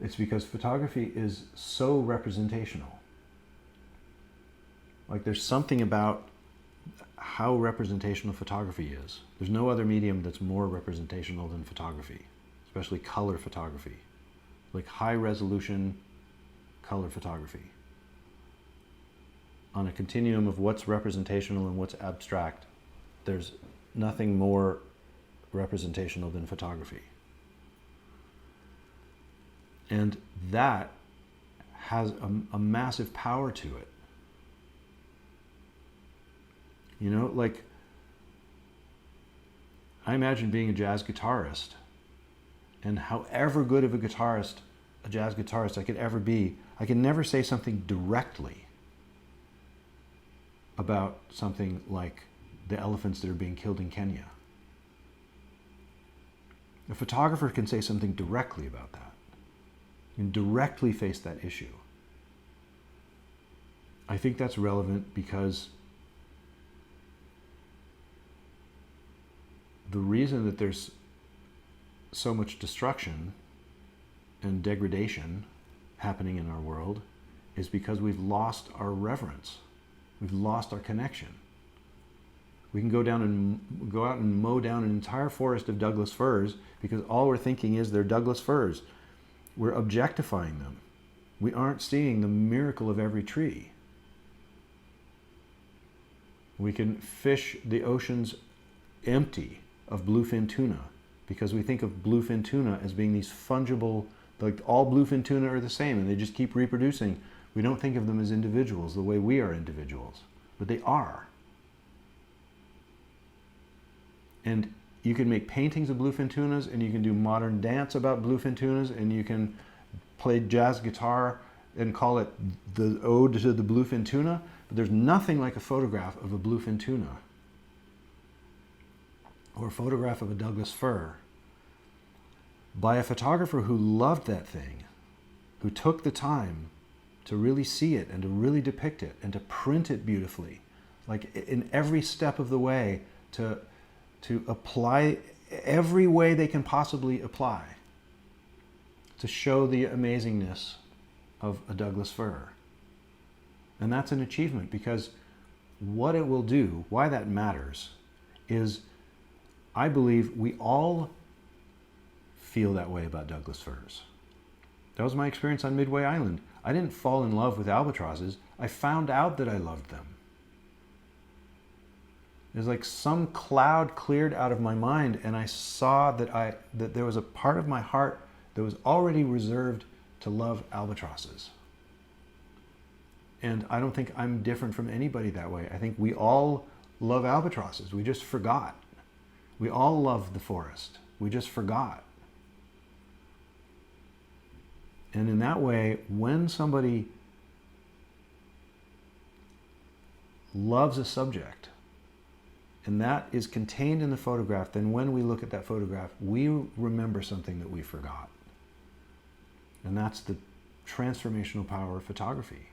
It's because photography is so representational. Like, there's something about how representational photography is. There's no other medium that's more representational than photography, especially color photography, like high resolution color photography. On a continuum of what's representational and what's abstract, there's nothing more representational than photography. And that has a massive power to it. You know, like, I imagine being a jazz guitarist, and however good of a jazz guitarist I could ever be, I can never say something directly about something like the elephants that are being killed in Kenya. A photographer can say something directly about that, and directly face that issue. I think that's relevant because the reason that there's so much destruction and degradation happening in our world is because we've lost our reverence. We've lost our connection. We can go out and mow down an entire forest of Douglas firs because all we're thinking is they're Douglas firs. We're objectifying them. We aren't seeing the miracle of every tree. We can fish the oceans empty of bluefin tuna because we think of bluefin tuna as being these fungible, like all bluefin tuna are the same and they just keep reproducing. We don't think of them as individuals the way we are individuals, but they are. And you can make paintings of bluefin tunas, and you can do modern dance about bluefin tunas, and you can play jazz guitar and call it the ode to the bluefin tuna, but there's nothing like a photograph of a bluefin tuna or a photograph of a Douglas fir by a photographer who loved that thing, who took the time to really see it and to really depict it and to print it beautifully, like in every step of the way, to apply every way they can possibly apply to show the amazingness of a Douglas fir. And that's an achievement, because what it will do, why that matters, is I believe we all feel that way about Douglas firs. That was my experience on Midway Island. I didn't fall in love with albatrosses. I found out that I loved them. It's like some cloud cleared out of my mind, and I saw that there was a part of my heart that was already reserved to love albatrosses. And I don't think I'm different from anybody that way. I think we all love albatrosses. We just forgot. We all love the forest. We just forgot. And in that way, when somebody loves a subject, and that is contained in the photograph, then when we look at that photograph, we remember something that we forgot. And that's the transformational power of photography.